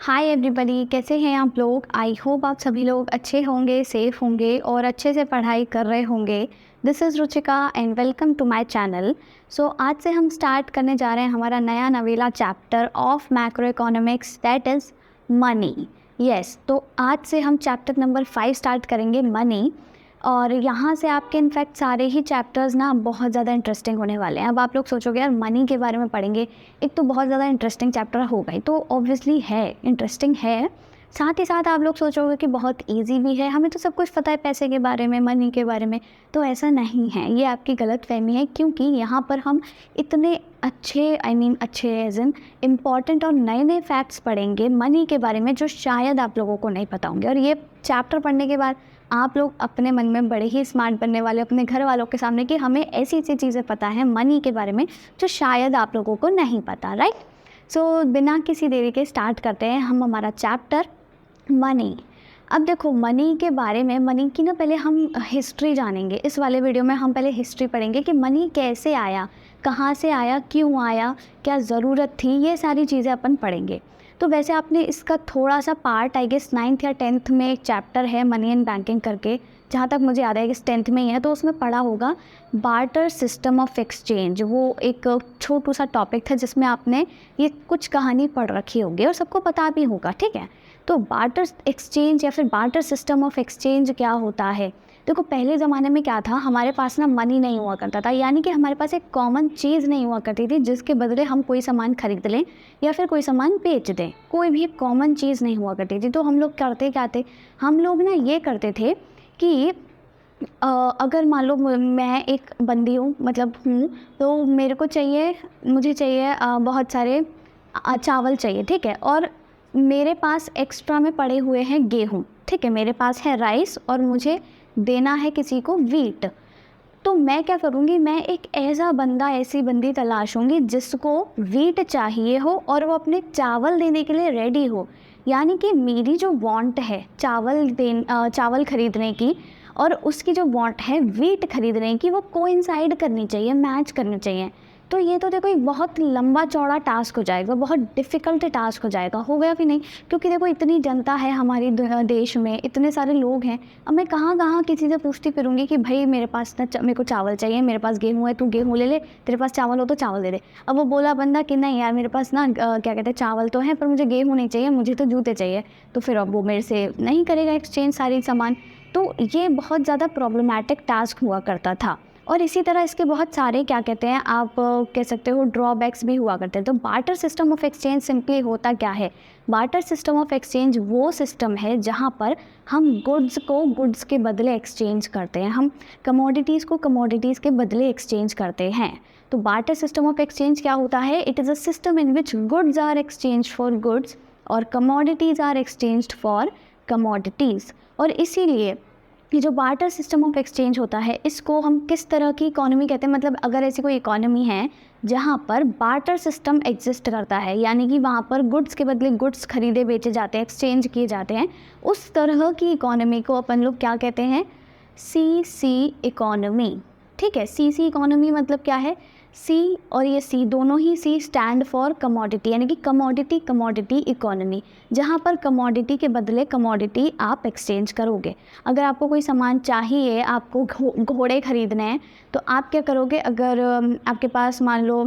Hi everybody, कैसे हैं आप लोग। आई होप आप सभी लोग अच्छे होंगे, सेफ होंगे और अच्छे से पढ़ाई कर रहे होंगे। This is Ruchika and welcome to my channel. So आज से हम स्टार्ट करने जा रहे हैं हमारा नया नवेला chapter of macro economics, that is money. Yes, तो आज से हम चैप्टर नंबर 5 स्टार्ट करेंगे, मनी। और यहाँ से आपके इनफैक्ट सारे ही चैप्टर्स ना बहुत ज़्यादा इंटरेस्टिंग होने वाले हैं। अब आप लोग सोचोगे यार मनी के बारे में पढ़ेंगे, एक तो बहुत ज़्यादा इंटरेस्टिंग चैप्टर होगा ही, तो ऑब्वियसली है इंटरेस्टिंग है। साथ ही साथ आप लोग सोचोगे कि बहुत इजी भी है, हमें तो सब कुछ पता है पैसे के बारे में, मनी के बारे में। तो ऐसा नहीं है, ये आपकी गलतफहमी है, क्योंकि यहाँ पर हम इतने अच्छे अच्छे एज इन इम्पॉर्टेंट और नए नए फैक्ट्स पढ़ेंगे मनी के बारे में जो शायद आप लोगों को नहीं पता होंगे। और ये चैप्टर पढ़ने के बाद आप लोग अपने मन में बड़े ही स्मार्ट बनने वाले, अपने घर वालों के सामने, कि हमें ऐसी ऐसी चीज़ें पता है मनी के बारे में जो शायद आप लोगों को नहीं पता। राइट, सो बिना किसी देरी के स्टार्ट करते हैं हम हमारा चैप्टर मनी। अब देखो मनी के बारे में, मनी की ना पहले हम हिस्ट्री जानेंगे। इस वाले वीडियो में हम पहले हिस्ट्री पढ़ेंगे कि मनी कैसे आया, कहाँ से आया, क्यों आया, क्या ज़रूरत थी, ये सारी चीज़ें अपन पढ़ेंगे। तो वैसे आपने इसका थोड़ा सा पार्ट आई गेस 9th या 10th में एक चैप्टर है मनी एंड बैंकिंग करके, जहाँ तक मुझे याद है कि 10th में ही है, तो उसमें पढ़ा होगा बार्टर सिस्टम ऑफ एक्सचेंज। वो एक छोटू सा टॉपिक था जिसमें आपने ये कुछ कहानी पढ़ रखी होगी और सबको पता भी होगा। ठीक है, तो बार्टर एक्सचेंज या फिर बार्टर सिस्टम ऑफ एक्सचेंज क्या होता है। देखो पहले ज़माने में क्या था, हमारे पास ना मनी नहीं हुआ करता था, यानी कि हमारे पास एक कॉमन चीज़ नहीं हुआ करती थी जिसके बदले हम कोई सामान खरीद लें या फिर कोई सामान बेच दें। कोई भी कॉमन चीज़ नहीं हुआ करती थी। तो हम लोग करते क्या थे, हम लोग ना ये करते थे कि अगर मान लो मैं एक बंदी हूँ, मतलब हूँ, तो मुझे चाहिए बहुत सारे चावल चाहिए। ठीक है, और मेरे पास एक्स्ट्रा में पड़े हुए हैं गेहूँ। ठीक है, मेरे पास है राइस और मुझे देना है किसी को वीट। तो मैं क्या करूँगी, मैं एक ऐसा बंदा, ऐसी बंदी तलाशूंगी जिसको वीट चाहिए हो और वो अपने चावल देने के लिए रेडी हो। यानी कि मेरी जो वांट है चावल खरीदने की और उसकी जो वांट है वीट खरीदने की, वो कोइंसाइड करनी चाहिए, मैच करनी चाहिए। तो ये तो देखो एक बहुत लंबा चौड़ा टास्क हो जाएगा, बहुत डिफ़िकल्ट टास्क हो जाएगा। हो गया भी नहीं, क्योंकि देखो इतनी जनता है हमारी देश में, इतने सारे लोग हैं। अब मैं कहाँ कहाँ किसी से पूछती फिरूंगी कि भाई मेरे पास ना मेरे को चावल चाहिए, मेरे पास गेहूँ है, तू गेहूँ ले ले, तेरे पास चावल हो तो चावल दे दे। अब वो बोला बंदा कि नहीं यार मेरे पास ना क्या कहते हैं चावल तो है पर मुझे गेहूँ नहीं चाहिए, मुझे तो जूते चाहिए। तो फिर अब वो मेरे से नहीं करेगा एक्सचेंज सारी सामान। तो ये बहुत ज़्यादा प्रॉब्लमैटिक टास्क हुआ करता था। और इसी तरह इसके बहुत सारे क्या कहते हैं, आप कह सकते हो ड्रॉबैक्स भी हुआ करते हैं। तो barter system of exchange simply होता क्या है, बार्टर सिस्टम ऑफ एक्सचेंज वो सिस्टम है जहाँ पर हम गुड्स को गुड्स के बदले एक्सचेंज करते हैं, हम कमोडिटीज़ को कमोडिटीज़ के बदले एक्सचेंज करते हैं। तो बार्टर सिस्टम ऑफ एक्सचेंज क्या होता है, it is a system in which goods are exchange for goods और commodities are exchanged for commodities. और इसीलिए ये जो बार्टर सिस्टम ऑफ एक्सचेंज होता है, इसको हम किस तरह की इकोनॉमी कहते हैं, मतलब अगर ऐसी कोई इकोनॉमी है जहाँ पर बार्टर सिस्टम एग्जिस्ट करता है, यानी कि वहाँ पर गुड्स के बदले गुड्स खरीदे बेचे जाते हैं, एक्सचेंज किए जाते हैं, उस तरह की इकोनॉमी को अपन लोग क्या कहते हैं, सी इकोनॉमी। ठीक है, सी इकोनॉमी मतलब क्या है, सी और ये सी दोनों ही सी स्टैंड फॉर कमोडिटी, यानी कि कमोडिटी इकोनॉमी, जहाँ पर कमोडिटी के बदले कमोडिटी आप एक्सचेंज करोगे। अगर आपको कोई सामान चाहिए, आपको घोड़े खरीदने हैं, तो आप क्या करोगे, अगर आपके पास मान लो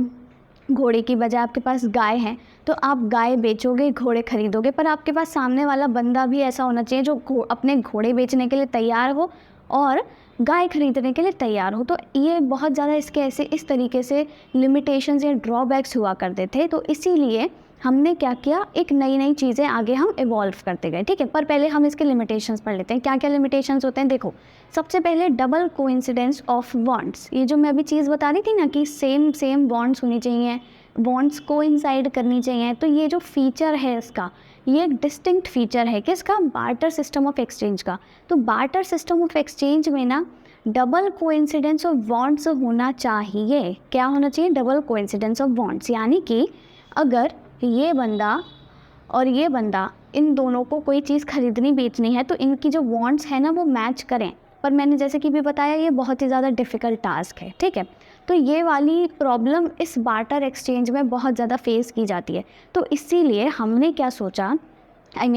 घोड़े की बजाय आपके पास गाय है, तो आप गाय बेचोगे, घोड़े खरीदोगे। पर आपके पास सामने वाला बंदा भी ऐसा होना चाहिए जो अपने घोड़े बेचने के लिए तैयार हो और गाय खरीदने के लिए तैयार हो। तो ये बहुत ज़्यादा इसके ऐसे इस तरीके से लिमिटेशंस या ड्रॉबैक्स हुआ करते थे। तो इसीलिए हमने क्या किया, एक नई नई चीज़ें आगे हम इवॉल्व करते गए। ठीक है, पर पहले हम इसके लिमिटेशंस पढ़ लेते हैं। क्या क्या लिमिटेशंस होते हैं, देखो सबसे पहले डबल कोइंसिडेंस ऑफ बॉन्ड्स। ये जो मैं अभी चीज़ बता रही थी ना कि सेम बॉन्ड्स होनी चाहिए, बॉन्ड्स कोइंसाइड करनी चाहिए, तो ये जो फीचर है इसका, ये एक डिस्टिंक्ट फीचर है किसका, बार्टर सिस्टम ऑफ एक्सचेंज का। तो बार्टर सिस्टम ऑफ एक्सचेंज में ना डबल कोइंसिडेंस ऑफ बॉन्ड्स होना चाहिए। क्या होना चाहिए, डबल कोइंसिडेंस ऑफ बॉन्ड्स, यानी कि अगर ये बंदा और ये बंदा, इन दोनों को कोई चीज़ खरीदनी बेचनी है, तो इनकी जो बॉन्ड्स है ना वो मैच करें। पर मैंने जैसे कि भी बताया ये बहुत ही ज़्यादा डिफ़िकल्ट टास्क है। ठीक है, तो ये वाली प्रॉब्लम इस बार्टर एक्सचेंज में बहुत ज़्यादा फेस की जाती है। तो इसीलिए हमने क्या सोचा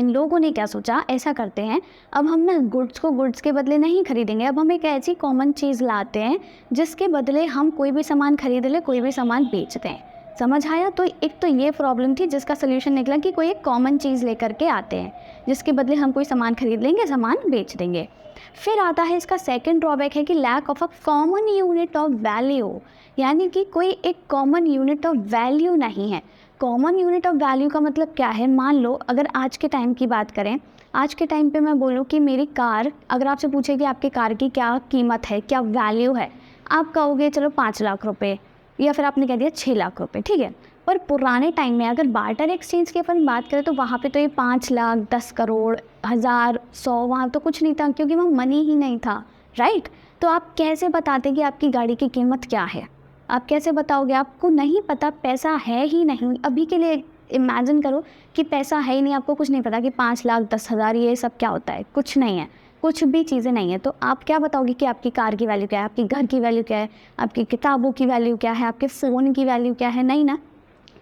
लोगों ने क्या सोचा, ऐसा करते हैं अब हम ना गुड्स को गुड्स के बदले नहीं खरीदेंगे, अब हम एक ऐसी कॉमन चीज़ लाते हैं जिसके बदले हम कोई भी सामान खरीद ले, कोई भी सामान बेचते हैं। समझ आया? तो एक तो ये प्रॉब्लम थी जिसका सोल्यूशन निकला कि कोई एक कॉमन चीज़ लेकर के आते हैं जिसके बदले हम कोई सामान खरीद लेंगे, सामान बेच देंगे। फिर आता है इसका सेकंड ड्रॉबैक है कि lack of a common unit of value, यानी कि कोई एक कॉमन यूनिट ऑफ वैल्यू नहीं है। कॉमन यूनिट ऑफ वैल्यू का मतलब क्या है? मान लो अगर आज के टाइम की बात करें, आज के टाइम पे मैं बोलूँ कि मेरी कार, अगर आपसे पूछे कि आपकी कार की क्या कीमत है, क्या वैल्यू है, आप कहोगे चलो 5 लाख रुपए, या फिर आपने कह दिया 6 लाख रुपए, ठीक है। पर पुराने टाइम में अगर बार्टर एक्सचेंज की अपन बात करें तो वहाँ पे तो ये 5 लाख, 10 करोड़, 1000, 100, वहाँ तो कुछ नहीं था क्योंकि वहाँ मनी ही नहीं था, राइट। तो आप कैसे बताते कि आपकी गाड़ी की कीमत क्या है? आप कैसे बताओगे? आपको नहीं पता, पैसा है ही नहीं। अभी के लिए इमेजिन करो कि पैसा है ही नहीं, आपको कुछ नहीं पता कि 5 लाख, 10,000 ये सब क्या होता है, कुछ नहीं है, कुछ भी चीज़ें नहीं है। तो आप क्या बताओगे कि आपकी कार की वैल्यू क्या है, आपकी घर की वैल्यू क्या है, आपकी किताबों की वैल्यू क्या है, आपके फ़ोन की वैल्यू क्या है? नहीं ना।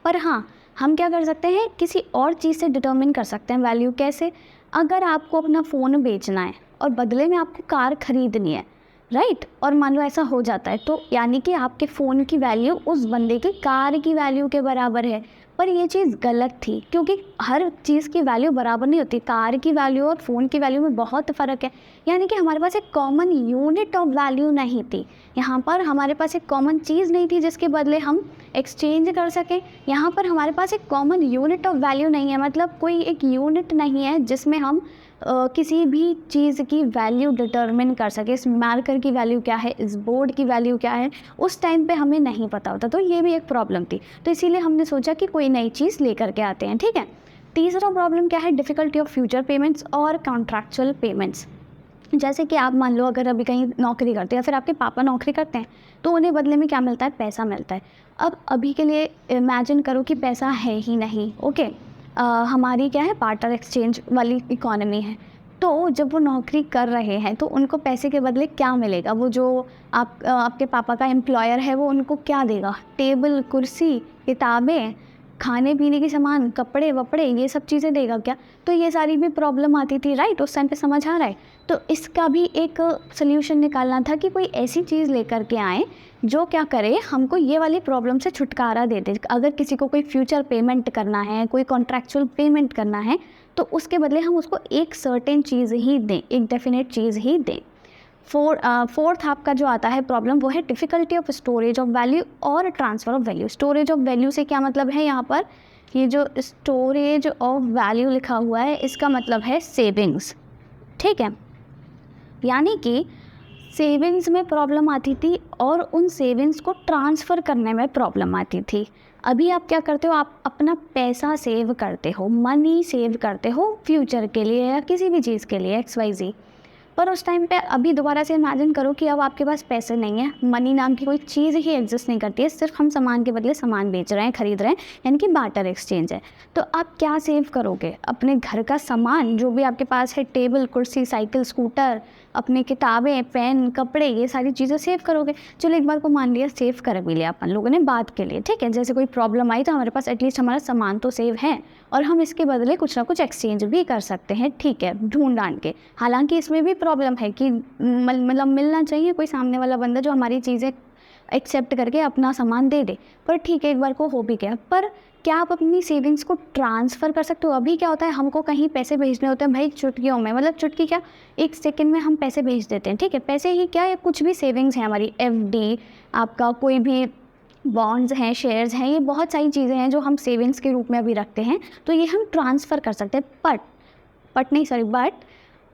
पर हाँ, हम क्या कर सकते हैं, किसी और चीज़ से डिटर्मिन कर सकते हैं वैल्यू। कैसे? अगर आपको अपना फ़ोन बेचना है और बदले में आपको कार खरीदनी है, राइट, और मान लो ऐसा हो जाता है, तो यानी कि आपके फ़ोन की वैल्यू उस बंदे की कार की वैल्यू के बराबर है। पर ये चीज़ गलत थी क्योंकि हर चीज़ की वैल्यू बराबर नहीं होती। कार की वैल्यू और फ़ोन की वैल्यू में बहुत फ़र्क है। यानी कि हमारे पास एक कॉमन यूनिट ऑफ वैल्यू नहीं थी। यहाँ पर हमारे पास एक कॉमन चीज़ नहीं थी जिसके बदले हम एक्सचेंज कर सकें। यहाँ पर हमारे पास एक कॉमन यूनिट ऑफ वैल्यू नहीं है, मतलब कोई एक यूनिट नहीं है जिसमें हम किसी भी चीज़ की वैल्यू डिटरमिन कर सके। इस मार्कर की वैल्यू क्या है, इस बोर्ड की वैल्यू क्या है, उस टाइम पे हमें नहीं पता होता। तो ये भी एक प्रॉब्लम थी। तो इसीलिए हमने सोचा कि कोई नई चीज़ लेकर के आते हैं, ठीक है। तीसरा प्रॉब्लम क्या है? डिफ़िकल्टी ऑफ फ्यूचर पेमेंट्स और कॉन्ट्रैक्चुअल पेमेंट्स। जैसे कि आप मान लो अगर अभी कहीं नौकरी करते हैं या फिर आपके पापा नौकरी करते हैं, तो उन्हें बदले में क्या मिलता है? पैसा मिलता है। अब अभी के लिए इमेजिन करो कि पैसा है ही नहीं, ओके। हमारी क्या है, बार्टर एक्सचेंज वाली इकोनॉमी है। तो जब वो नौकरी कर रहे हैं तो उनको पैसे के बदले क्या मिलेगा? वो जो आपके पापा का एम्प्लॉयर है वो उनको क्या देगा? टेबल, कुर्सी, किताबें, खाने पीने की सामान, कपड़े वपड़े, ये सब चीज़ें देगा क्या? तो ये सारी भी प्रॉब्लम आती थी, राइट। उस टाइम पे समझ आ रहा है। तो इसका भी एक सोल्यूशन निकालना था कि कोई ऐसी चीज़ लेकर के आएँ जो क्या करे, हमको ये वाली प्रॉब्लम से छुटकारा दे दे। अगर किसी को कोई फ्यूचर पेमेंट करना है, कोई कॉन्ट्रैक्चुअल पेमेंट करना है, तो उसके बदले हम उसको एक सर्टेन चीज़ ही दें, एक डेफिनेट चीज़ ही दें। फोर्थ आपका जो आता है प्रॉब्लम, वो है difficulty of storage of value और transfer of value. Storage of value से क्या मतलब है? यहाँ पर ये जो स्टोरेज ऑफ वैल्यू लिखा हुआ है इसका मतलब है सेविंग्स, ठीक है। यानी कि सेविंग्स में प्रॉब्लम आती थी और उन सेविंग्स को ट्रांसफ़र करने में प्रॉब्लम आती थी। अभी आप क्या करते हो? आप अपना पैसा सेव करते हो, मनी सेव करते हो फ्यूचर के लिए या किसी भी चीज़ के लिए, XYZ। पर उस टाइम पे अभी दोबारा से इमेजिन करो कि अब आपके पास पैसे नहीं है, मनी नाम की कोई चीज़ ही एग्जिस्ट नहीं करती है, सिर्फ हम सामान के बदले सामान बेच रहे हैं, खरीद रहे हैं, यानी कि बार्टर एक्सचेंज है। तो आप क्या सेव करोगे? अपने घर का सामान जो भी आपके पास है, टेबल, कुर्सी, साइकिल, स्कूटर, अपनी किताबें, पेन, कपड़े, ये सारी चीज़ें सेव करोगे। चलो एक बार को मान लिया सेव कर भी लिया अपन लोगों ने बात के लिए, ठीक है। जैसे कोई प्रॉब्लम आई तो हमारे पास एटलीस्ट हमारा सामान तो सेव है और हम इसके बदले कुछ ना कुछ एक्सचेंज भी कर सकते हैं, ठीक है, ढूंढ ढांड के। हालांकि इसमें भी प्रॉब्लम है कि मतलब मिलना चाहिए कोई सामने वाला बंदा जो हमारी चीज़ें एक्सेप्ट करके अपना सामान दे दे, पर ठीक है, एक बार को हो भी गया। पर क्या आप अपनी सेविंग्स को ट्रांसफ़र कर सकते हो? अभी क्या होता है, हमको कहीं पैसे भेजने होते हैं भाई चुटकियों में, मतलब चुटकी क्या, 1 सेकंड में हम पैसे भेज देते हैं, ठीक है। पैसे ही क्या, या कुछ भी सेविंग्स है हमारी, FD, आपका कोई भी बॉन्ड्स हैं, शेयर्स हैं, ये बहुत सारी चीज़ें हैं जो हम सेविंग्स के रूप में अभी रखते हैं, तो ये हम ट्रांसफ़र कर सकते हैं। बट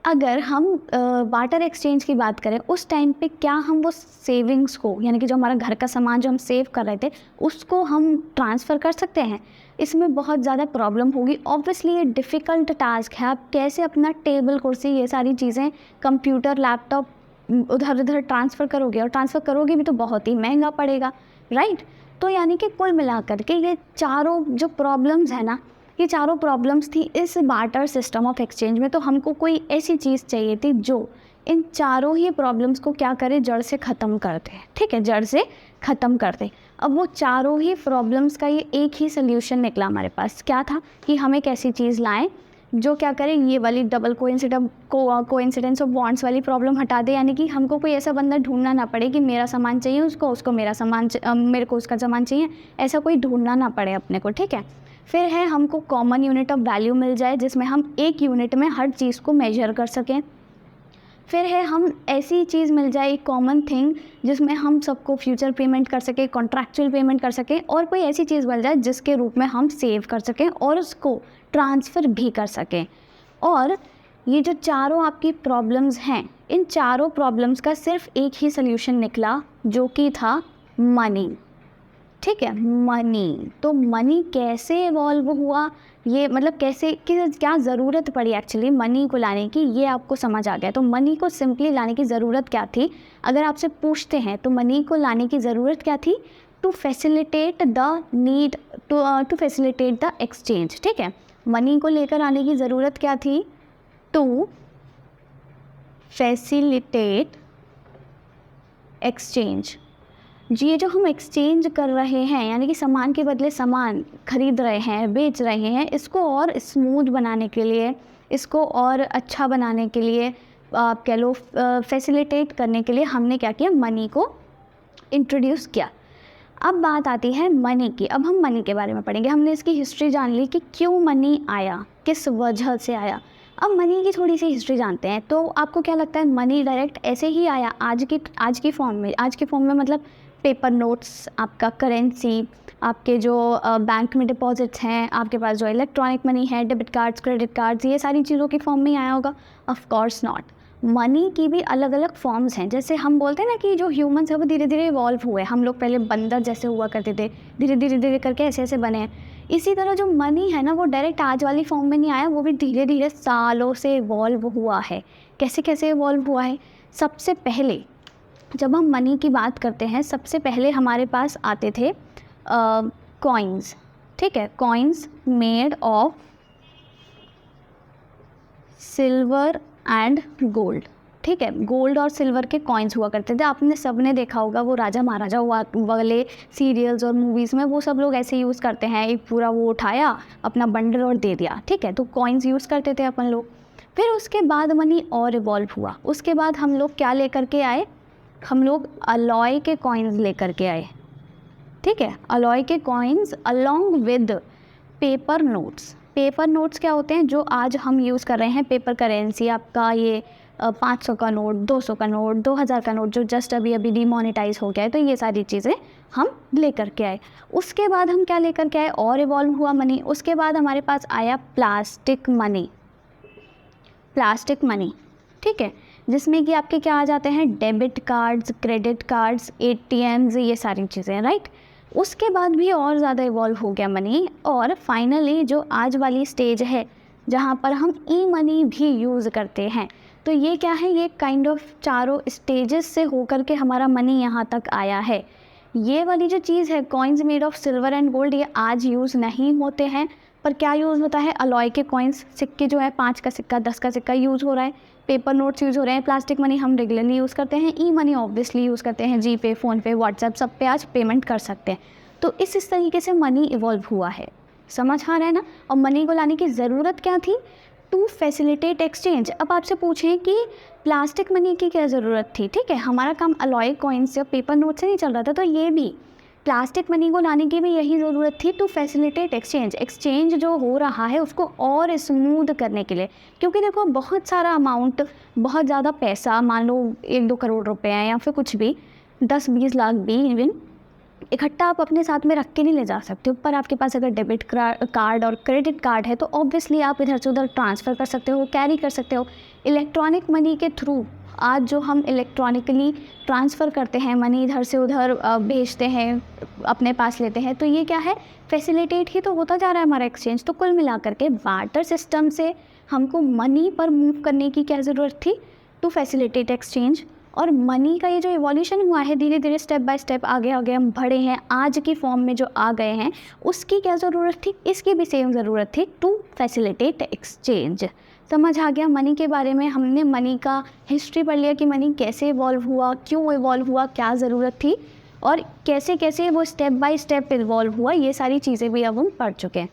अगर हम बार्टर एक्सचेंज की बात करें, उस टाइम पे क्या हम वो सेविंग्स को, यानी कि जो हमारा घर का सामान जो हम सेव कर रहे थे, उसको हम ट्रांसफ़र कर सकते हैं? इसमें बहुत ज़्यादा प्रॉब्लम होगी। ऑब्वियसली ये डिफ़िकल्ट टास्क है। आप कैसे अपना टेबल, कुर्सी, ये सारी चीज़ें, कंप्यूटर, लैपटॉप उधर उधर ट्रांसफ़र करोगे, और ट्रांसफ़र करोगे भी तो बहुत ही महंगा पड़ेगा, राइट। तो यानी कि कुल मिलाकर के ये चारों जो प्रॉब्लम्स है ना, ये चारों प्रॉब्लम्स थी इस बार्टर सिस्टम ऑफ एक्सचेंज में। तो हमको कोई ऐसी चीज़ चाहिए थी जो इन चारों ही प्रॉब्लम्स को क्या करे, जड़ से ख़त्म कर दे, ठीक है, जड़ से ख़त्म कर दे। अब वो चारों ही प्रॉब्लम्स का ये एक ही सल्यूशन निकला हमारे पास। क्या था कि हम एक ऐसी चीज़ लाएं जो क्या करें, ये वाली डबल कोइंसिडेंस ऑफ बॉन्ड्स वाली प्रॉब्लम हटा दे, यानी कि हमको कोई ऐसा बंदा ढूंढना ना पड़े कि मेरा सामान चाहिए उसको, उसको मेरा सामान मेरे को उसका सामान चाहिए, ऐसा कोई ढूंढना ना पड़े अपने को, ठीक है। फिर है हमको कॉमन यूनिट ऑफ वैल्यू मिल जाए जिसमें हम एक यूनिट में हर चीज़ को मेजर कर सकें। फिर है हम ऐसी चीज़ मिल जाए, एक कॉमन थिंग जिसमें हम सबको फ्यूचर पेमेंट कर सकें, कॉन्ट्रैक्चुअल पेमेंट कर सकें, और कोई ऐसी चीज़ मिल जाए जिसके रूप में हम सेव कर सकें और उसको ट्रांसफ़र भी कर सकें। और ये जो चारों आपकी प्रॉब्लम्स हैं, इन चारों प्रॉब्लम्स का सिर्फ एक ही सल्यूशन निकला जो कि था मनी, ठीक है, मनी। तो मनी कैसे इवॉल्व हुआ, ये मतलब कैसे क्या ज़रूरत पड़ी एक्चुअली मनी को लाने की, ये आपको समझ आ गया। तो मनी को सिंपली लाने की ज़रूरत क्या थी, अगर आपसे पूछते हैं तो मनी को लाने की ज़रूरत क्या थी, to facilitate the need to facilitate the exchange, ठीक है। मनी को लेकर आने की ज़रूरत क्या थी, टू फैसिलिटेट एक्सचेंज। जी, ये जो हम एक्सचेंज कर रहे हैं, यानी कि सामान के बदले सामान खरीद रहे हैं, बेच रहे हैं, इसको और स्मूथ बनाने के लिए, इसको और अच्छा बनाने के लिए, आप कह लो फैसिलिटेट करने के लिए हमने क्या किया, मनी को इंट्रोड्यूस किया। अब बात आती है मनी की। अब हम मनी के बारे में पढ़ेंगे। हमने इसकी हिस्ट्री जान ली कि क्यों मनी आया, किस वजह से आया। अब मनी की थोड़ी सी हिस्ट्री जानते हैं। तो आपको क्या लगता है, मनी डायरेक्ट ऐसे ही आया आज की फॉर्म में? आज की फॉर्म में मतलब पेपर नोट्स, आपका करेंसी, आपके जो बैंक में डिपॉजिट्स हैं, आपके पास जो इलेक्ट्रॉनिक मनी है, डेबिट कार्ड्स, क्रेडिट कार्ड्स, ये सारी चीज़ों की फॉर्म में ही आया होगा? Of course not. मनी की भी अलग अलग फॉर्म्स हैं। जैसे हम बोलते हैं ना कि जो ह्यूमंस है वो धीरे धीरे इवॉल्व हुए। हम लोग पहले बंदर जैसे हुआ करते थे, धीरे धीरे धीरे करके ऐसे ऐसे बने हैं। इसी तरह जो मनी है ना, वो डायरेक्ट आज वाली फॉर्म में नहीं आया, वो भी धीरे धीरे सालों से इवॉल्व हुआ है। कैसे कैसे इवॉल्व हुआ है? सबसे पहले जब हम मनी की बात करते हैं, सबसे पहले हमारे पास आते थे कॉइन्स, ठीक है, coins made of silver and gold, ठीक है, गोल्ड और सिल्वर के कॉइन्स हुआ करते थे। आपने सबने देखा होगा वो राजा महाराजा वाले सीरियल्स और मूवीज़ में, वो सब लोग ऐसे यूज़ करते हैं, एक पूरा वो उठाया अपना बंडल और दे दिया, ठीक है। तो कॉइन्स यूज़ करते थे अपन लोग। फिर उसके बाद मनी और इवॉल्व हुआ। उसके बाद हम लोग क्या लेकर के आए, हम लोग अलॉय के कॉइन्स लेकर के आए, ठीक है, अलॉय के coins along with paper notes. Paper notes क्या होते हैं, जो आज हम यूज़ कर रहे हैं, पेपर करेंसी, आपका ये 500 का नोट, 200 का नोट, 2000 का नोट जो जस्ट अभी अभी डिमोनेटाइज हो गया है। तो ये सारी चीज़ें हम लेकर के आए। उसके बाद हम क्या लेकर के आए, और इवॉल्व हुआ मनी। उसके बाद हमारे पास आया प्लास्टिक मनी, प्लास्टिक मनी, ठीक है, जिसमें कि आपके क्या आ जाते हैं, debit cards, credit cards, ATMs, ये सारी चीज़ें, राइट। उसके बाद भी और ज़्यादा इवॉल्व हो गया मनी, और फाइनली जो आज वाली स्टेज है जहाँ पर हम ई मनी भी यूज़ करते हैं। तो ये क्या है, ये काइंड ऑफ चारों स्टेजेस से होकर के हमारा मनी यहाँ तक आया है। ये वाली जो चीज़ है, coins made of silver and gold, ये आज यूज़ नहीं होते हैं, पर क्या यूज़ होता है, अलॉय के कॉइन्स, सिक्के जो है, 5 का सिक्का, 10 का सिक्का यूज़ हो रहा है, पेपर नोट्स यूज़ हो रहे हैं, प्लास्टिक मनी हम रेगुलरली यूज़ करते हैं, ई मनी ऑब्वियसली यूज़ करते हैं, जी पे, फ़ोनपे, व्हाट्सएप, सब पे आज पेमेंट कर सकते हैं। तो इस तरीके से मनी इवॉल्व हुआ है। समझ आ रहा है ना। और मनी को लाने की ज़रूरत क्या थी, टू फैसिलिटेट एक्सचेंज। अब आपसे पूछें कि प्लास्टिक मनी की क्या ज़रूरत थी, ठीक है, हमारा काम अलॉय कॉइन्स या पेपर नोट से नहीं चल रहा था, तो ये भी प्लास्टिक मनी को लाने की भी यही ज़रूरत थी, टू फैसिलिटेट एक्सचेंज। एक्सचेंज जो हो रहा है उसको और स्मूथ करने के लिए, क्योंकि देखो बहुत सारा अमाउंट, बहुत ज़्यादा पैसा, मान लो 1-2 करोड़ रुपए हैं या फिर कुछ भी, 10-20 लाख भी इवन, इकट्ठा आप अपने साथ में रख के नहीं ले जा सकते हो। पर आपके पास अगर डेबिट कार्ड और क्रेडिट कार्ड है तो ऑब्वियसली आप इधर से उधर ट्रांसफ़र कर सकते हो, कैरी कर सकते हो। इलेक्ट्रॉनिक मनी के थ्रू आज जो हम इलेक्ट्रॉनिकली ट्रांसफ़र करते हैं मनी, इधर से उधर भेजते हैं, अपने पास लेते हैं, तो ये क्या है, फैसिलिटेट ही तो होता जा रहा है हमारा एक्सचेंज। तो कुल मिलाकर के बार्टर सिस्टम से हमको मनी पर मूव करने की क्या ज़रूरत थी, टू फैसिलिटेट एक्सचेंज। और मनी का ये जो इवोल्यूशन हुआ है, धीरे धीरे स्टेप बाय स्टेप आगे आगे हम बढ़े हैं, आज की फॉर्म में जो आ गए हैं, उसकी क्या ज़रूरत थी, इसकी भी सेम ज़रूरत थी, टू फैसिलिटेट एक्सचेंज। समझ आ गया मनी के बारे में। हमने मनी का हिस्ट्री पढ़ लिया कि मनी कैसे इवॉल्व हुआ, क्यों इवॉल्व हुआ, क्या ज़रूरत थी, और कैसे कैसे वो स्टेप बाय स्टेप इवॉल्व हुआ, ये सारी चीज़ें भी अब हम पढ़ चुके हैं।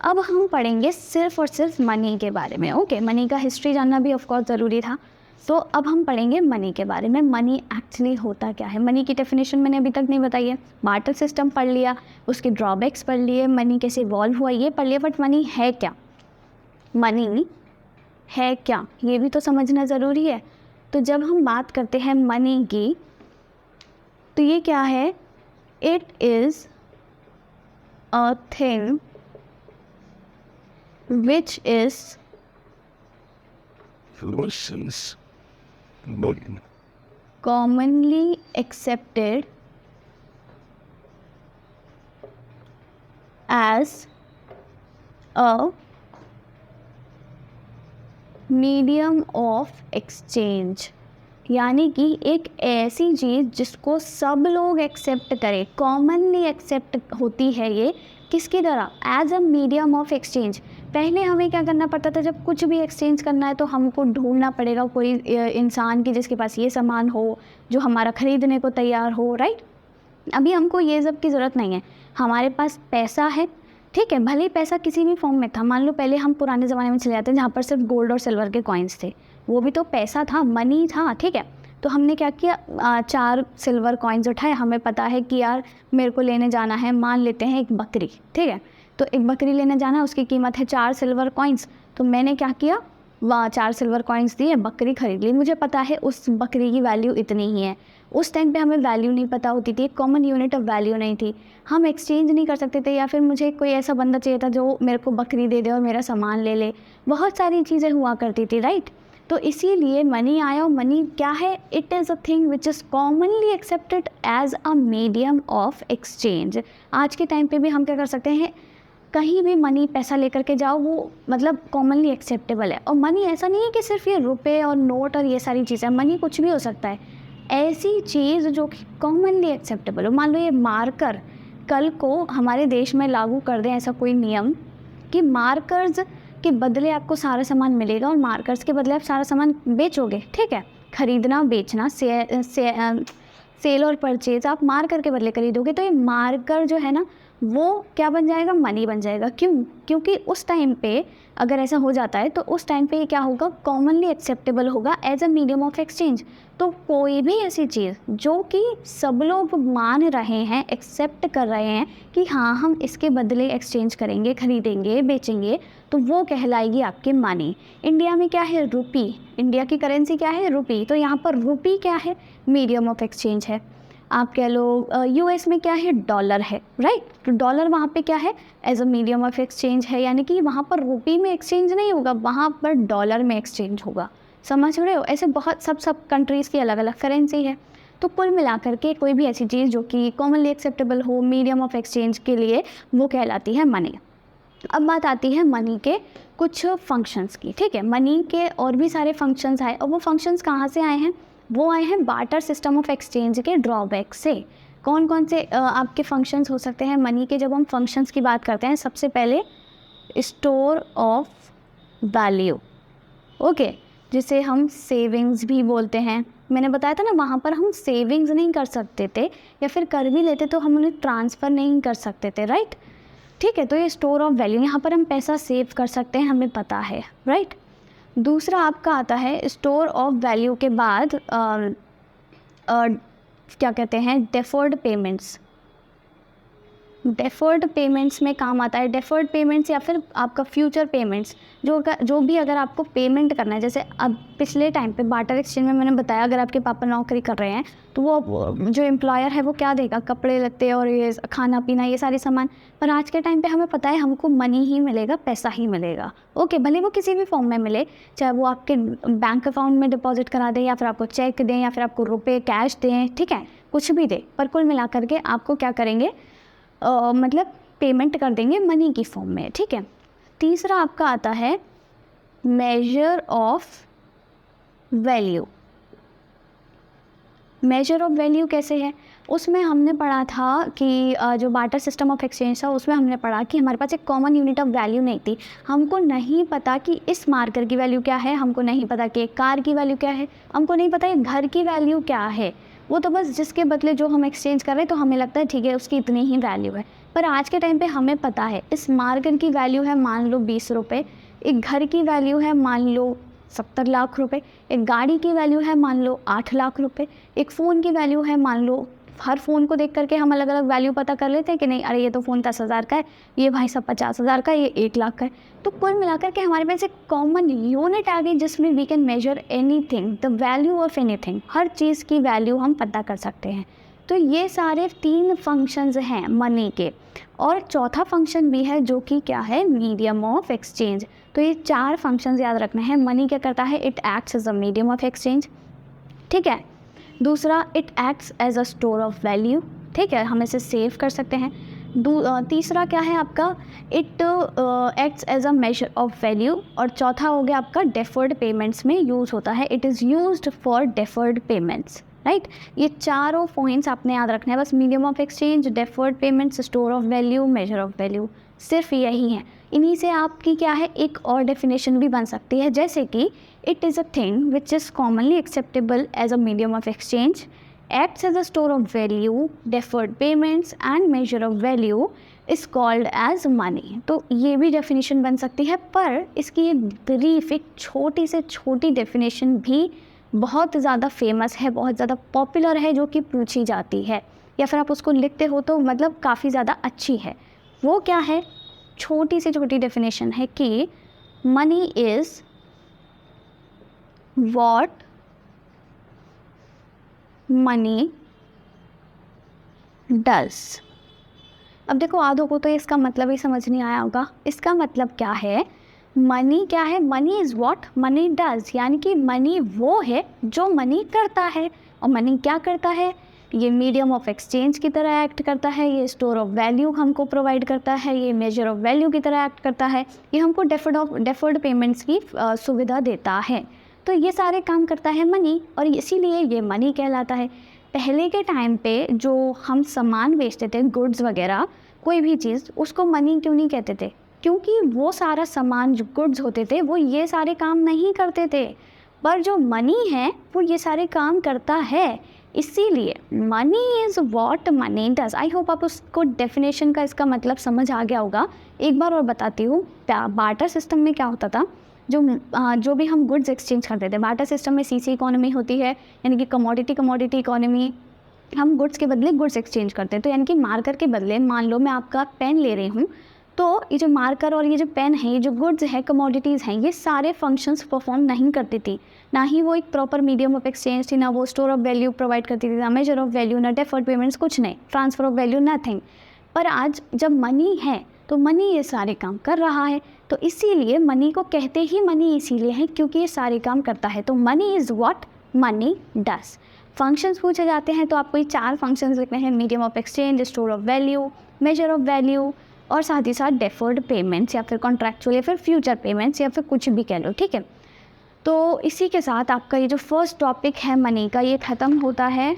अब हम पढ़ेंगे सिर्फ और सिर्फ मनी के बारे में। ओके, मनी का हिस्ट्री जानना भी ऑफ कोर्स ज़रूरी था। तो अब हम पढ़ेंगे मनी के बारे में। मनी एक्चुअली होता क्या है? मनी की डेफिनेशन मैंने अभी तक नहीं बताई है। बार्टर सिस्टम पढ़ लिया, उसके ड्रॉबैक्स पढ़ लिए, मनी कैसे इवॉल्व हुआ ये पढ़ लिया, बट मनी है क्या? मनी है क्या, ये भी तो समझना ज़रूरी है। तो जब हम बात करते हैं मनी की, तो ये क्या है? It is a thing which is commonly accepted as a medium of exchange, यानी कि एक ऐसी चीज़ जिसको सब लोग एक्सेप्ट करें, कॉमनली एक्सेप्ट होती है ये किसकी तरह? As a medium of exchange. पहले हमें क्या करना पड़ता था? जब कुछ भी एक्सचेंज करना है तो हमको ढूंढना पड़ेगा कोई इंसान की जिसके पास ये सामान हो, जो हमारा ख़रीदने को तैयार हो, राइट? अभी हमको ये सब की ज़रूरत नहीं है, हमारे पास पैसा है, ठीक है, भले ही पैसा किसी भी फॉर्म में था। मान लो पहले हम पुराने ज़माने में चले जाते हैं जहाँ पर सिर्फ गोल्ड और सिल्वर के कॉइन्स थे, वो भी तो पैसा था, मनी था, ठीक है। तो हमने क्या किया, 4 सिल्वर कॉइन्स उठाए, हमें पता है कि यार मेरे को लेने जाना है, मान लेते हैं एक बकरी, ठीक है। तो एक बकरी लेने जाना है, उसकी कीमत है 4 सिल्वर कॉइन्स। तो मैंने क्या किया, वहाँ 4 सिल्वर कॉइन्स दिए, बकरी खरीद ली। मुझे पता है उस बकरी की वैल्यू इतनी ही है। उस टाइम पे हमें वैल्यू नहीं पता होती थी, कॉमन यूनिट ऑफ वैल्यू नहीं थी, हम एक्सचेंज नहीं कर सकते थे, या फिर मुझे कोई ऐसा बंदा चाहिए था जो मेरे को बकरी दे दे और मेरा सामान ले ले। बहुत सारी चीज़ें हुआ करती थी, राइट? तो इसीलिए मनी आया। और मनी क्या है? It is a thing which is commonly accepted as a medium of exchange. आज के टाइम पे भी हम क्या कर सकते हैं, कहीं भी मनी पैसा लेकर के जाओ, वो मतलब कॉमनली एक्सेप्टेबल है। और मनी ऐसा नहीं है कि सिर्फ ये रुपए और नोट और ये सारी चीज़ें, मनी कुछ भी हो सकता है, ऐसी चीज़ जो कि कॉमनली एक्सेप्टेबल हो। मान लो ये मार्कर, कल को हमारे देश में लागू कर दें ऐसा कोई नियम कि मार्कर्स के बदले आपको सारा सामान मिलेगा और मार्कर्स के बदले आप सारा सामान बेचोगे, ठीक है, खरीदना बेचना, सेल और परचेज आप मार्कर के बदले खरीदोगे, तो ये मार्कर जो है ना वो क्या बन जाएगा? मनी बन जाएगा। क्यों? क्योंकि उस टाइम पे अगर ऐसा हो जाता है तो उस टाइम पे ये क्या होगा? कॉमनली एक्सेप्टेबल होगा as a medium of exchange. तो कोई भी ऐसी चीज़ जो कि सब लोग मान रहे हैं, एक्सेप्ट कर रहे हैं कि हाँ हम इसके बदले एक्सचेंज करेंगे, खरीदेंगे, बेचेंगे, तो वो कहलाएगी आपकी मनी। इंडिया में क्या है? रुपी। इंडिया की करेंसी क्या है? रुपी। तो यहाँ पर रुपी क्या है? मीडियम ऑफ एक्सचेंज है। आप कह लो यूएस में क्या है? डॉलर है, राइट? तो डॉलर वहाँ पे क्या है? As a medium of exchange है, यानी कि वहाँ पर रुपी में एक्सचेंज नहीं होगा, वहाँ पर डॉलर में एक्सचेंज होगा। समझ रहे हो? ऐसे बहुत सब कंट्रीज़ की अलग अलग करेंसी है। तो कुल मिलाकर के कोई भी ऐसी चीज़ जो कि कॉमनली एक्सेप्टेबल हो, मीडियम ऑफ एक्सचेंज के लिए, वो कहलाती है मनी। अब बात आती है मनी के कुछ फंक्शंस की, ठीक है। मनी के और भी सारे फंक्शंस आए, और वो फंक्शंस कहाँ से आए हैं? वो आए हैं बार्टर सिस्टम ऑफ एक्सचेंज के ड्रॉबैक से। कौन कौन से आपके फंक्शंस हो सकते हैं मनी के? जब हम फंक्शंस की बात करते हैं, सबसे पहले स्टोर ऑफ वैल्यू, ओके, जिसे हम सेविंग्स भी बोलते हैं। मैंने बताया था ना, वहाँ पर हम सेविंग्स नहीं कर सकते थे, या फिर कर भी लेते तो हम उन्हें ट्रांसफ़र नहीं कर सकते थे, राइट? ठीक है, तो ये स्टोर ऑफ वैल्यू, यहाँ पर हम पैसा सेव कर सकते हैं, हमें पता है, राइट? दूसरा आपका आता है स्टोर ऑफ वैल्यू के बाद क्या कहते हैं, डेफर्ड पेमेंट्स। डेफर्ड पेमेंट्स में काम आता है। डेफर्ड पेमेंट्स या फिर आपका फ्यूचर पेमेंट्स, जो भी अगर आपको पेमेंट करना है, जैसे अब पिछले टाइम पे बार्टर एक्सचेंज में मैंने बताया, अगर आपके पापा नौकरी कर रहे हैं तो वो जो एम्प्लॉयर है वो क्या देगा? कपड़े लत्ते और ये खाना पीना, ये सारे सामान। पर आज के टाइम पे हमें पता है हमको मनी ही मिलेगा, पैसा ही मिलेगा, ओके, भले वो किसी भी फॉर्म में मिले, चाहे वो आपके बैंक अकाउंट में डिपॉजिट करा दें, या फिर आपको चेक दें, या फिर आपको रुपये कैश दें, ठीक है, कुछ भी दे, पर कुल मिला करके आपको क्या करेंगे? मतलब पेमेंट कर देंगे मनी की फॉर्म में, ठीक है। तीसरा आपका आता है major of value. Major of value कैसे है? उसमें हमने पढ़ा था कि जो बार्टर सिस्टम ऑफ एक्सचेंज था उसमें हमने पढ़ा कि हमारे पास एक कॉमन यूनिट ऑफ वैल्यू नहीं थी। हमको नहीं पता कि इस मार्कर की वैल्यू क्या है, हमको नहीं पता कि एक कार की वैल्यू क्या है, हमको नहीं पता ये घर की वैल्यू क्या है, वो तो बस जिसके बदले जो हम एक्सचेंज कर रहे हैं तो हमें लगता है ठीक है उसकी इतनी ही वैल्यू है। पर आज के टाइम पे हमें पता है इस मार्कर की वैल्यू है मान लो 20 रुपये, एक घर की वैल्यू है मान लो 70 लाख रुपए, एक गाड़ी की वैल्यू है मान लो 8 लाख रुपए, एक फ़ोन की वैल्यू है मान लो, हर फ़ोन को देख करके हम अलग अलग वैल्यू पता कर लेते हैं कि नहीं अरे ये तो फ़ोन 10,000 का है, ये भाई सब 50,000 का है, ये 1 लाख का है। तो कुल मिलाकर के हमारे पास एक कॉमन यूनिट आ गई जिसमें we can measure anything, the value of anything, हर चीज़ की वैल्यू हम पता कर सकते हैं। तो ये सारे 3 फंक्शंस हैं मनी के, और चौथा फंक्शन भी है जो कि क्या है, मीडियम ऑफ एक्सचेंज। तो ये 4 फंक्शंस याद रखना है। मनी क्या करता है, it acts as a medium of exchange, ठीक है। दूसरा, it acts as a store of value, ठीक है, हम इसे सेव कर सकते हैं। तीसरा क्या है आपका, it acts as a measure of value, और चौथा हो गया आपका डेफर्ड पेमेंट्स में यूज़ होता है, it is used for deferred payments, right. ये चारों पॉइंट्स आपने याद रखना है बस, medium of exchange, deferred payments, store of value, major of value, सिर्फ यही है। इन्हीं से आपकी क्या है, एक और डेफिनेशन भी बन सकती है, जैसे कि it is a thing which is commonly acceptable as a medium of exchange, acts as a store of value, deferred payments and measure of value is called as money। तो ये भी डेफिनेशन बन सकती है, पर इसकी एक ब्रीफ, एक छोटी से छोटी डेफिनेशन भी बहुत ज़्यादा फेमस है, बहुत ज़्यादा पॉपुलर है, जो कि पूछी जाती है या फिर आप उसको लिखते हो तो मतलब काफ़ी ज़्यादा अच्छी है। वो क्या है, छोटी से छोटी डेफिनेशन है कि money is what money does. अब देखो आधों को तो इसका मतलब ही समझ नहीं आया होगा। इसका मतलब क्या है, मनी क्या है, money is what money does, यानी कि मनी वो है जो मनी करता है। और मनी क्या करता है, ये मीडियम ऑफ एक्सचेंज की तरह एक्ट करता है, ये स्टोर ऑफ वैल्यू हमको प्रोवाइड करता है, ये मेजर ऑफ वैल्यू की तरह एक्ट करता है, ये हमको डेफर्ड पेमेंट्स की सुविधा देता है। तो ये सारे काम करता है मनी, और इसीलिए ये मनी कहलाता है। पहले के टाइम पे जो हम सामान बेचते थे, गुड्स वगैरह, कोई भी चीज़, उसको मनी क्यों नहीं कहते थे, क्योंकि वो सारा सामान जो गुड्स होते थे वो ये सारे काम नहीं करते थे, पर जो मनी है वो ये सारे काम करता है। इसीलिए money is what money does. I hope आप उसको डेफिनेशन का इसका मतलब समझ आ गया होगा। एक बार और बताती हूँ, बार्टर सिस्टम में क्या होता था, जो भी हम गुड्स एक्सचेंज करते थे, बार्टर सिस्टम में सीसी इकोनॉमी होती है, यानी कि कमोडिटी इकोनॉमी, हम गुड्स के बदले गुड्स एक्सचेंज करते हैं। तो यानी कि मार्कर के बदले मान लो मैं आपका पेन ले रही हूँ, तो ये जो मार्कर और ये जो पेन है, ये जो गुड्स है, कमोडिटीज़ हैं, ये सारे फंक्शंस परफॉर्म नहीं करती थी। ना ही वो एक प्रॉपर मीडियम ऑफ एक्सचेंज थी, ना वो स्टोर ऑफ वैल्यू प्रोवाइड करती थी, ना मेजर ऑफ वैल्यू, ना डेफर्ड पेमेंट्स, कुछ नहीं, ट्रांसफ़र ऑफ वैल्यू, नथिंग। पर आज जब मनी है तो मनी ये सारे काम कर रहा है, तो इसीलिए मनी को कहते ही मनी इसीलिए है क्योंकि ये सारे काम करता है। तो money is what money does. Functions पूछे जाते हैं तो आपको ये 4 फंक्शंस लिखने हैं, medium of exchange, store of value, major of value, और साथ ही साथ डेफर्ड पेमेंट्स या फिर कॉन्ट्रैक्चुअल या फिर फ्यूचर पेमेंट्स या फिर कुछ भी कह लो, ठीक है। तो इसी के साथ आपका ये जो फर्स्ट टॉपिक है मनी का, ये ख़त्म होता है,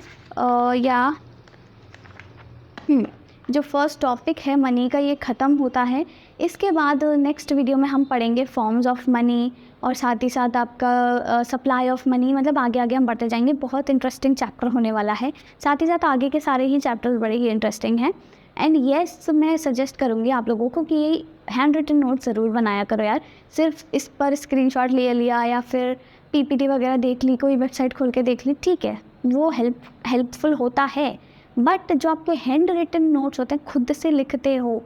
जो फर्स्ट टॉपिक है मनी का ये ख़त्म होता है। इसके बाद नेक्स्ट वीडियो में हम पढ़ेंगे फॉर्म्स ऑफ मनी, और साथ ही साथ आपका सप्लाई ऑफ मनी, मतलब आगे आगे हम बढ़ते जाएंगे। बहुत इंटरेस्टिंग चैप्टर होने वाला है, साथ ही साथ आगे के सारे ही चैप्टर्स बड़े ही इंटरेस्टिंग हैं। एंड येस, मैं सजेस्ट करूँगी आप लोगों को कि ये हैंड रिटन नोट ज़रूर बनाया करो यार। सिर्फ इस पर स्क्रीनशॉट ले लिया या फिर पीपीटी वगैरह देख ली, कोई वेबसाइट खोल के देख ली, ठीक है, वो हेल्पफुल होता है, बट जो आपके हैंड रिटन नोट्स होते हैं, खुद से लिखते हो,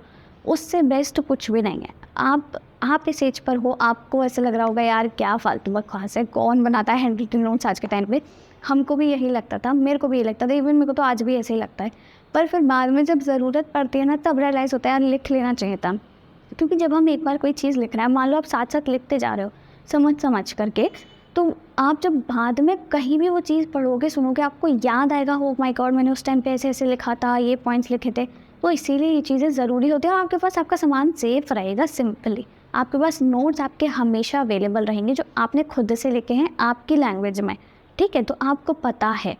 उससे बेस्ट कुछ भी नहीं है। आप इस एज पर हो, आपको ऐसा लग रहा होगा यार क्या फालतू बकवास है, कौन बनाता है हैंड रिटन नोट्स आज के टाइम पे। हमको भी यही लगता था, मेरे को भी यही लगता था, इवन मेरे को तो आज भी ऐसे ही लगता है। पर फिर बाद में जब ज़रूरत पड़ती है ना, तब रियलाइज़ होता है यार लिख लेना चाहिए था। क्योंकि जब हम एक बार कोई चीज़ लिख रहे हैं, मान लो आप साथ साथ लिखते जा रहे हो समझ करके, तो आप जब बाद में कहीं भी वो चीज़ पढ़ोगे, सुनोगे, आपको याद आएगा, हो माय गॉड मैंने उस टाइम पे ऐसे ऐसे लिखा था, ये पॉइंट्स लिखे थे। तो इसीलिए ये चीज़ें ज़रूरी होती हैं, और आपके पास आपका सामान सेफ रहेगा। सिंपली आपके पास नोट्स आपके हमेशा अवेलेबल रहेंगे, जो आपने खुद से लिखे हैं आपकी लैंग्वेज में, ठीक है, तो आपको पता है।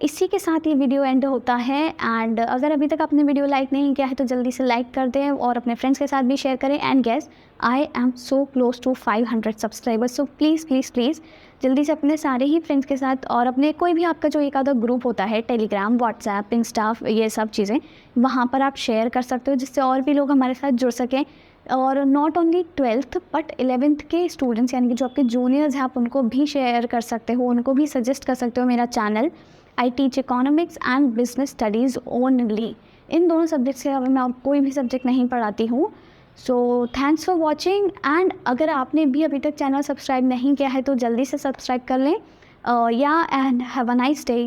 इसी के साथ ये वीडियो एंड होता है। एंड अगर अभी तक आपने वीडियो लाइक नहीं किया है तो जल्दी से लाइक कर दें और अपने फ्रेंड्स के साथ भी शेयर करें। And guess, I am so close to 500 subscribers, so please please please जल्दी से अपने सारे ही फ्रेंड्स के साथ और अपने कोई भी आपका जो एक आधा ग्रुप होता है, टेलीग्राम, व्हाट्सएप, इंस्टा, ये सब चीज़ें वहाँ पर आप शेयर कर सकते हो, जिससे और भी लोग हमारे साथ जुड़ सकें। और not only 12th but 11th के स्टूडेंट्स, यानी कि जो आपके जूनियर्स हैं, आप उनको भी शेयर कर सकते हो, उनको भी सजेस्ट कर सकते हो मेरा channel. I teach economics and business studies only. इन दोनों सब्जेक्ट्स के अलावा मैं और कोई भी सब्जेक्ट नहीं पढ़ाती हूँ। So thanks for watching. And अगर आपने भी अभी तक चैनल सब्सक्राइब नहीं किया है तो जल्दी से सब्सक्राइब कर लें। या and have a nice day.